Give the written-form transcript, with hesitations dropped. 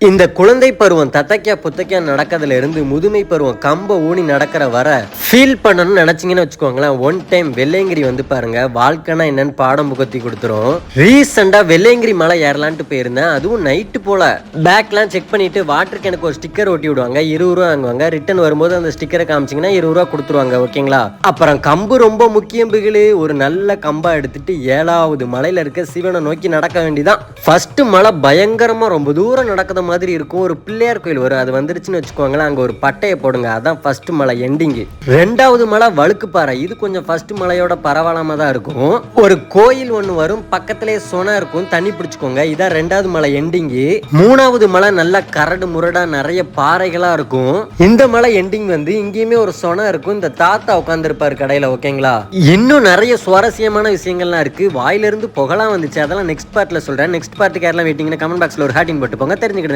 இந்த குழந்தை பருவம் தத்தக்கியா புத்தக்கியா நடக்கிறதுல இருந்து முதுமை பருவம் கம்ப ஊனி நடக்கிற வர ஃபீல் பண்ணணும்னு நினைச்சீங்கன்னு வச்சுக்கோங்களேன். ஒன் டைம் வெள்ளையங்கிரி வந்து பாருங்க, வாழ்க்கைனா என்னன்னு பாடம் புகத்தி கொடுத்துரும். ரீசெண்டா வெள்ளையங்கிரி மலை ஏறலான்ட்டு போயிருந்தேன். அதுவும் நைட்டு போல பேக்லாம் செக் பண்ணிட்டு வாட்டருக்கு எனக்கு ஒரு ஸ்டிக்கர் ஒட்டி விடுவாங்க. 20 ரூபா வாங்குவாங்க. ரிட்டர்ன் வரும்போது அந்த ஸ்டிக்கரை காமிச்சிங்கன்னா 20 ரூபா கொடுத்துருவாங்க. ஓகேங்களா? அப்புறம் கம்பு ரொம்ப முக்கியம் பிகிலு. ஒரு நல்ல கம்பா எடுத்துட்டு 7வது மலையில இருக்க சிவனை நோக்கி நடக்க வேண்டியதான். ஃபர்ஸ்ட் மலை பயங்கரமா ரொம்ப தூரம் நடக்குது மாதிரி இருக்கும். ஒரு பிள்ளையார் கோயில் வரும், அது வந்துருச்சுன்னு வச்சுக்கோங்களேன். அங்க ஒரு பட்டையை போடுங்க, அதான் ஃபர்ஸ்ட் மலை எண்டிங்கு. 2வது மலை வழுக்குப்பாறை. இது கொஞ்சம் ஃபர்ஸ்ட் மலையோட பரவாயில்லாம தான் இருக்கும். ஒரு கோயில் ஒண்ணு வரும், பக்கத்திலேயே சொனா இருக்கும், தண்ணி பிடிச்சுக்கோங்க. இதான் 2வது மலை எண்டிங்கு. 3வது மலை நல்ல கரடு முரடா நிறைய பாறைகளா இருக்கும். இந்த மலை எண்டிங் வந்து இங்கேயுமே ஒரு சொனா இருக்கும். இந்த தாத்தா உட்கார்ந்து இருப்பாரு கடையில. ஓகேங்களா? இன்னும் நிறைய சுவாரஸ்யமான விஷயங்கள்லாம் இருக்கு. வாயிலிருந்து புகழா வந்துச்சு, அதெல்லாம் நெக்ஸ்ட் பார்ட்ல சொல்றேன். நெக்ஸ்ட் பார்ட்டுக்கு யாரெல்லாம் வெயிட்டிங்னு கமெண்ட் பாக்ஸ்ல ஒரு ஹார்ட்டின் போட்டு போங்க, தெரிஞ்சுக்கிட்டு